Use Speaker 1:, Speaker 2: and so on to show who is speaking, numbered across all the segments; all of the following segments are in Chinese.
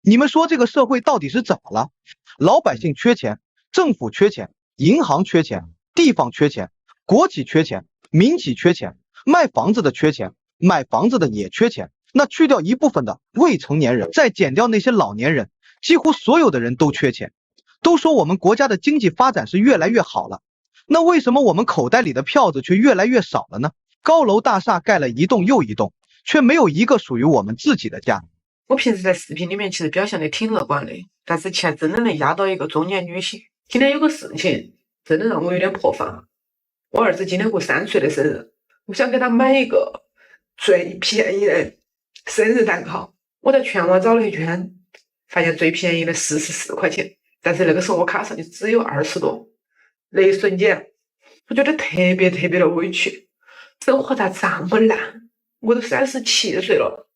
Speaker 1: 你们说这个社会到底是怎么了？老百姓缺钱，政府缺钱，银行缺钱，地方缺钱，国企缺钱，民企缺钱，卖房子的缺钱，买房子的也缺钱。那去掉一部分的未成年人，再减掉那些老年人，几乎所有的人都缺钱。都说我们国家的经济发展是越来越好了，那为什么我们口袋里的票子却越来越少了呢？高楼大厦盖了一栋又一栋，却没有一个属于我们自己的家。
Speaker 2: 我平时在视频里面其实表现的挺乐观的，但是钱真的能压倒一个中年女性。今天有个事情真的让我有点破防。我儿子今天过3岁的生日，我想给他买一个最便宜的生日蛋糕。我在全网找了一圈，发现最便宜的44块钱，但是那个时候我卡上就只有20多。那一瞬间我觉得特别的委屈，生活咋这么烂？我都37岁了，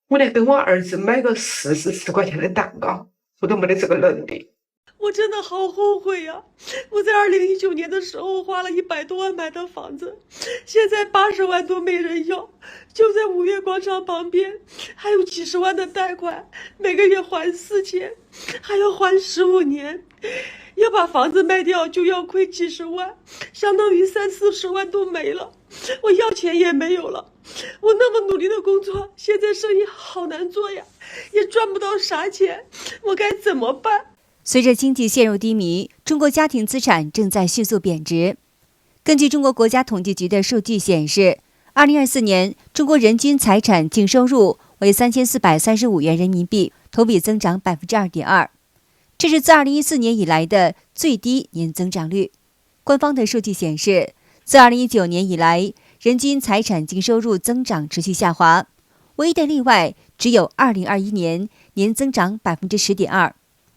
Speaker 2: 我连给我儿子买个44块钱的蛋糕我都没得这个能力。
Speaker 3: 我真的好后悔呀！我在2019年的时候花了100多万买的房子，现在80万都没人要，就在五月广场旁边，还有几十万的贷款，每个月还4000，还要还15年，要把房子卖掉就要亏几十万，相当于30-40万都没了。我要钱也没有了，我那么努力的工作，现在生意好难做呀，也赚不到啥钱，我该怎么办？
Speaker 4: 随着经济陷入低迷，中国家庭资产正在迅速贬值。根据中国国家统计局的数据显示，2024年中国人均财产净收入为3435元人民币，同比增长 2.2%， 这是自2014年以来的最低年增长率。官方的数据显示，自2019年以来，人均财产净收入增长持续下滑，唯一的例外只有2021年年增长 10.2%。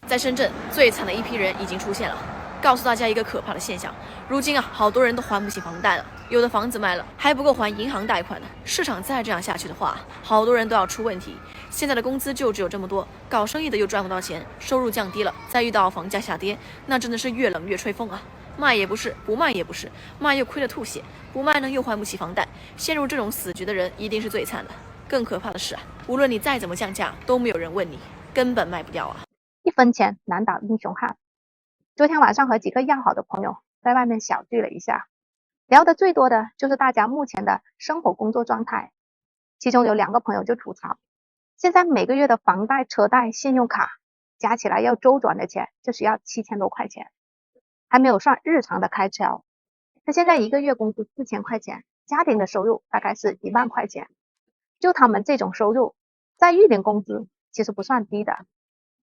Speaker 5: 在深圳，最惨的一批人已经出现了。告诉大家一个可怕的现象，如今好多人都还不起房贷了，有的房子卖了还不够还银行贷款呢。市场再这样下去的话，好多人都要出问题。现在的工资就只有这么多，搞生意的又赚不到钱，收入降低了，再遇到房价下跌，那真的是越冷越吹风啊！卖也不是，不卖也不是，卖又亏得吐血，不卖呢又还不起房贷，陷入这种死局的人一定是最惨的。更可怕的是无论你再怎么降价，都没有人问你，根本卖不掉啊！1
Speaker 6: 分钱难倒英雄汉。昨天晚上和几个要好的朋友在外面小聚了一下，聊得最多的就是大家目前的生活工作状态。其中有2个朋友就吐槽，现在每个月的房贷、车贷、信用卡加起来要周转的钱就需要7000多块钱，还没有算日常的开销。他现在一个月工资4000块钱，家庭的收入大概是1万块钱。就他们这种收入，在玉林工资其实不算低的，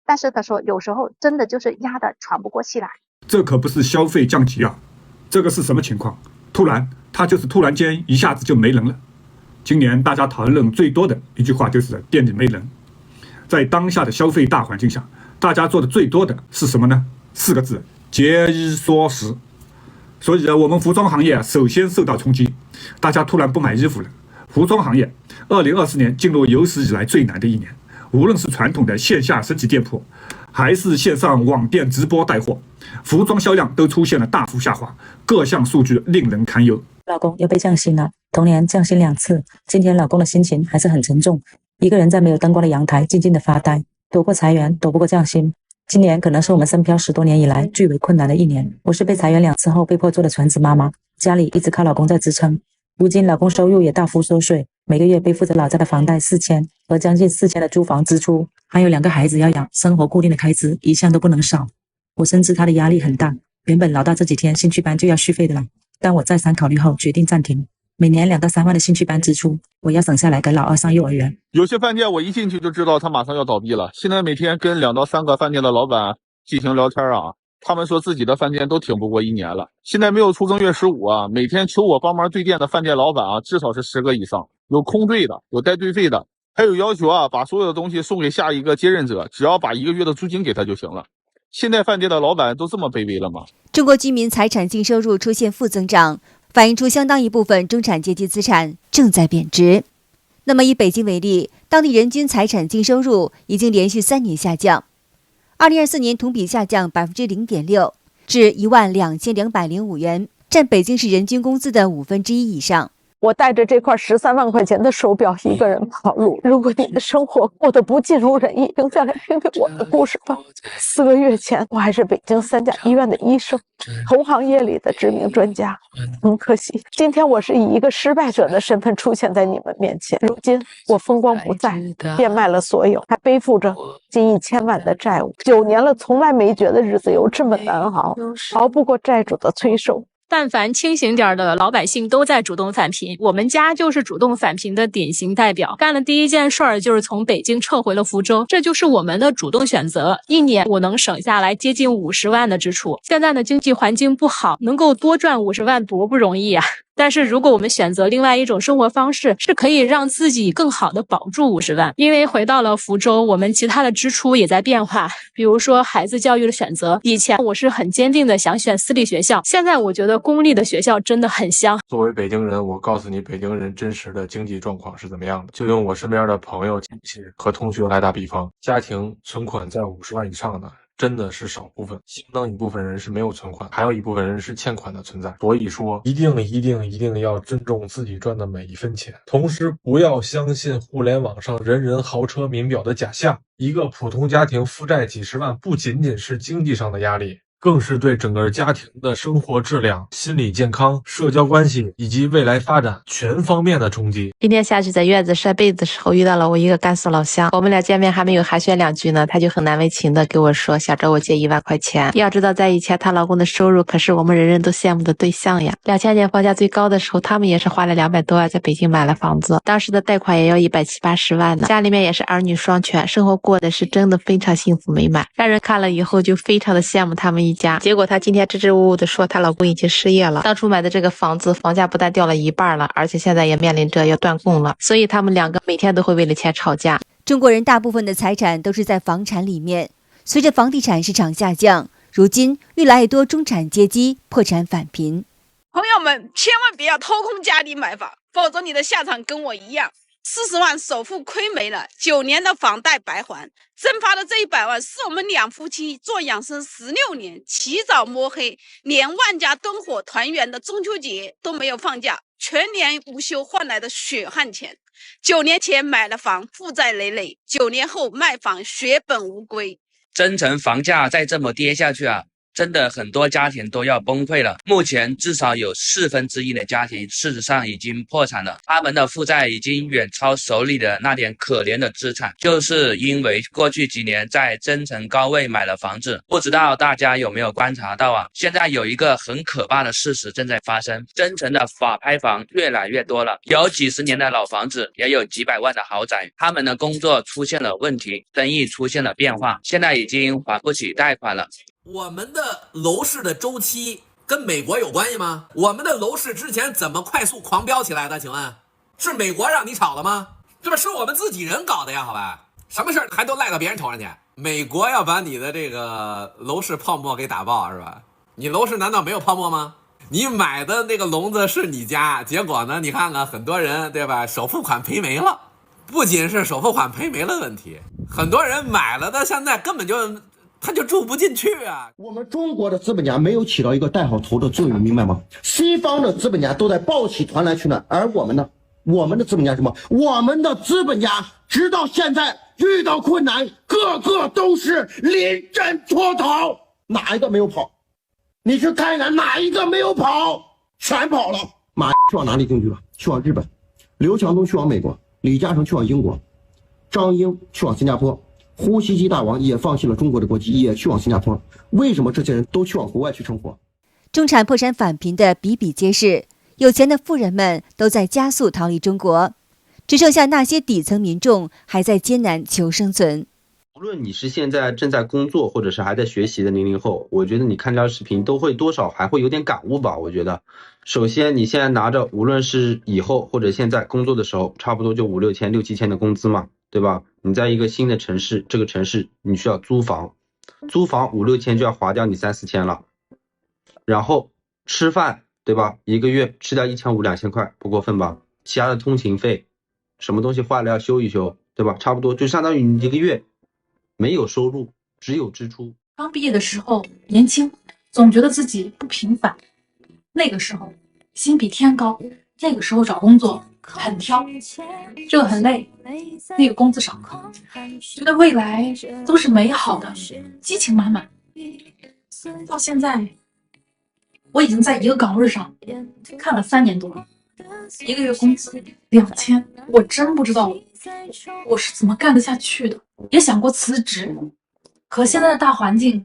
Speaker 6: 但是他说有时候真的就是压得喘不过气来。
Speaker 7: 这可不是消费降级啊，这个是什么情况？他就是突然间一下子就没人了。今年大家讨论最多的一句话就是店里没人。在当下的消费大环境下，大家做的最多的是什么呢？4个字：节衣缩食。所以我们服装行业首先受到冲击，大家突然不买衣服了。服装行业2024年进入有史以来最难的一年，无论是传统的线下实体店铺，还是线上网店直播带货，服装销量都出现了大幅下滑，各项数据令人堪忧。
Speaker 8: 老公又被降薪了，同年降薪2次，今天老公的心情还是很沉重，一个人在没有灯光的阳台静静的发呆，躲过裁员，躲不过降薪。今年可能是我们深漂10多年以来最为困难的一年。我是被裁员2次后被迫做的全职妈妈，家里一直靠老公在支撑。如今老公收入也大幅缩水，每个月背负着老家的房贷4000和将近4000的租房支出，还有2个孩子要养，生活固定的开支一项都不能少。我深知他的压力很大，原本老大这几天兴趣班就要续费的了，但我再三考虑后决定暂停。每年2到3万的兴趣班支出，我要省下来给老二上幼儿园。
Speaker 9: 有些饭店我一进去就知道他马上要倒闭了，现在每天跟2到3个饭店的老板进行聊天啊，他们说自己的饭店都挺不过1年了。现在没有出正月15啊，每天求我帮忙对店的饭店老板啊，至少是10个以上，有空队的，有带队费的，还有要求把所有的东西送给下一个接任者，只要把1个月的租金给他就行了。现在饭店的老板都这么卑微了吗？
Speaker 4: 中国居民财产净收入出现负增长，反映出相当一部分中产阶级资产正在贬值。那么以北京为例，当地人均财产净收入已经连续3年下降，2024年同比下降 0.6%， 至12205元，占北京市人均工资的1/5以上。
Speaker 10: 我带着这块13万块钱的手表一个人跑路。如果你的生活过得不尽如人意，请再来听听我的故事吧。4个月前，我还是北京3家医院的医生，同行业里的知名专家。很可惜，今天我是以一个失败者的身份出现在你们面前。如今我风光不再，变卖了所有，还背负着近1000万的债务。9年了，从来没觉得日子有这么难熬，熬不过债主的催收。
Speaker 11: 但凡清醒点的老百姓都在主动返贫，我们家就是主动返贫的典型代表。干了第一件事儿就是从北京撤回了福州，这就是我们的主动选择。1年我能省下来接近50万的支出。现在的经济环境不好，能够多赚50万多不容易啊！但是如果我们选择另外一种生活方式，是可以让自己更好的保住50万。因为回到了福州，我们其他的支出也在变化，比如说孩子教育的选择。以前我是很坚定的想选私立学校，现在我觉得公立的学校真的很香。
Speaker 12: 作为北京人，我告诉你北京人真实的经济状况是怎么样的。就用我身边的朋友、亲戚和同学来打比方，家庭存款在50万以上的真的是少部分，相当一部分人是没有存款，还有一部分人是欠款的存在。所以说，一定要尊重自己赚的每一分钱，同时不要相信互联网上人人豪车名表的假象。一个普通家庭负债几十万，不仅仅是经济上的压力，更是对整个家庭的生活质量、心理健康、社交关系以及未来发展全方面的冲击。
Speaker 13: 今天下去在院子晒被子的时候，遇到了我一个甘肃老乡，我们俩见面还没有寒暄2句呢，他就很难为情的给我说想找我借1万块钱。要知道在以前她老公的收入可是我们人人都羡慕的对象呀。2000年房价最高的时候，他们也是花了200多万在北京买了房子，当时的贷款也要170、80万呢。家里面也是儿女双全，生活过得是真的非常幸福美满，让人看了以后就非常的羡慕他们一家。结果她今天支支吾吾的说她老公已经失业了，当初买的这个房子房价不但掉了1半了，而且现在也面临着要断供了，所以他们2个每天都会为了钱吵架。
Speaker 4: 中国人大部分的财产都是在房产里面，随着房地产市场下降，如今越来越多中产阶级破产返贫。
Speaker 14: 朋友们，千万不要偷空家底买房，否则你的下场跟我一样，40万首付亏没了，9年的房贷白还，蒸发的这100万是我们2夫妻做养生16年，起早摸黑，连万家灯火团圆的中秋节都没有放假，全年无休换来的血汗钱。9年前买了房，负债累累；9年后卖房，血本无归。
Speaker 15: 增城房价再这么跌下去啊，真的很多家庭都要崩溃了。目前至少有1/4的家庭事实上已经破产了，他们的负债已经远超手里的那点可怜的资产，就是因为过去几年在增城高位买了房子。不知道大家有没有观察到啊，现在有一个很可怕的事实正在发生，增城的法拍房越来越多了，有几十年的老房子，也有几百万的豪宅，他们的工作出现了问题，生意出现了变化，现在已经还不起贷款了。
Speaker 16: 我们的楼市的周期跟美国有关系吗？我们的楼市之前怎么快速狂飙起来的？请问是美国让你炒的吗？这不是我们自己人搞的呀？好吧，什么事还都赖到别人头上去？美国要把你的这个楼市泡沫给打爆是吧？你楼市难道没有泡沫吗？你买的那个笼子是你家，结果呢？你看看很多人对吧？首付款赔没了，不仅是首付款赔没了问题，很多人买了的现在根本他就住不进去啊！
Speaker 17: 我们中国的资本家没有起到一个带好头的作用，明白吗？西方的资本家都在抱起团来取暖，而我们呢？我们的资本家什么？我们的资本家直到现在遇到困难，个个都是临阵脱逃，哪一个没有跑？你去看一看，哪一个没有跑？全跑了。马去往哪里定居了？去往日本，刘强东去往美国，李嘉诚去往英国，张英去往新加坡。呼吸机大王也放弃了中国的国籍，也去往新加坡。为什么这些人都去往国外去生活？
Speaker 4: 中产破产返贫的比比皆是，有钱的富人们都在加速逃离中国，只剩下那些底层民众还在艰难求生存。
Speaker 18: 无论你是现在正在工作或者是还在学习的00后，我觉得你看这条视频都会多少还会有点感悟吧。我觉得首先你现在拿着无论是以后或者现在工作的时候差不多就5、6千、6、7千的工资嘛，对吧？你在一个新的城市，这个城市你需要租房5、6千就要划掉你3、4千了，然后吃饭对吧？一个月吃掉1500、2000块不过分吧？其他的通勤费，什么东西坏了要修一修对吧？差不多就相当于你一个月没有收入，只有支出。
Speaker 19: 刚毕业的时候年轻，总觉得自己不平凡，那个时候心比天高，那个时候找工作很挑，这个很累，那个工资少，觉得未来都是美好的，激情满满。到现在，我已经在一个岗位上看了3年多了，一个月工资2000，我真不知道我是怎么干得下去的，也想过辞职，可现在的大环境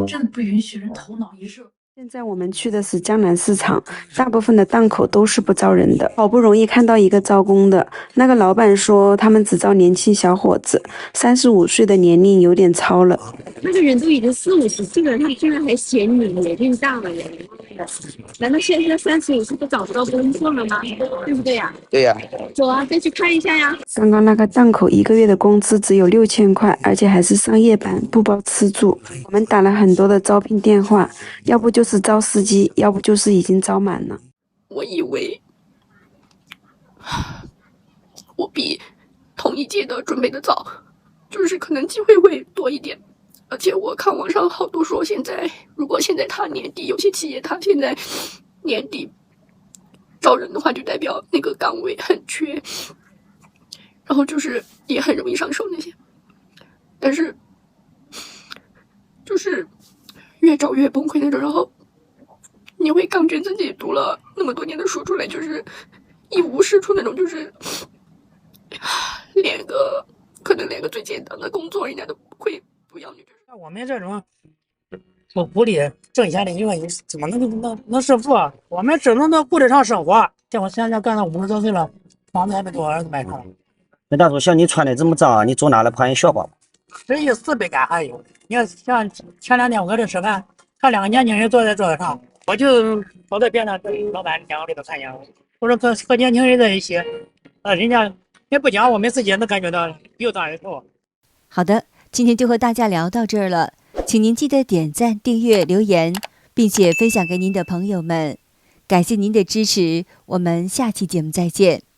Speaker 19: 真的不允许人头脑一热。
Speaker 20: 现在我们去的是江南市场，大部分的档口都是不招人的。好不容易看到一个招工的，那个老板说他们只招年轻小伙子，35岁的年龄有点超了。
Speaker 21: 那个人都已经40、50岁了，他居然还嫌你年龄大了呀？难道现在30、50岁都找不到工作了吗？对不对呀？
Speaker 22: 对呀。
Speaker 21: 走啊，再去看一下呀。
Speaker 20: 刚刚那个档口一个月的工资只有6000块，而且还是上夜班，不包吃住。我们打了很多的招聘电话，要不就是招司机，要不就是已经招满了。
Speaker 21: 我以为我比同一届的准备的早，就是可能机会会多一点。而且我看网上好多说，如果现在他年底，有些企业他现在年底招人的话，就代表那个岗位很缺，然后就是也很容易上手那些。但是就是越找越崩溃那种，然后你会感觉自己读了那么多年的书出来，就是一无是处那种，就是可能连个最简单的工作人家都会不要你。
Speaker 23: 像我们这种不苦力挣钱的人，怎么能致富啊？我们只能顾得上生活。像我现在干到50多岁了，房子还没给我儿子买上。
Speaker 22: 那大叔，像你穿的这么脏，你走哪来跑人笑话吗？
Speaker 23: 这一死被干还有。你看，像前2天我搁这吃饭，看2个年轻人坐在桌子上，我就跑到边上跟老板两个里头看见了。我说和年轻人在一起，人家也不讲，我们自己能感觉到有大人头。
Speaker 4: 好的，今天就和大家聊到这儿了，请您记得点赞、订阅、留言，并且分享给您的朋友们。感谢您的支持，我们下期节目再见。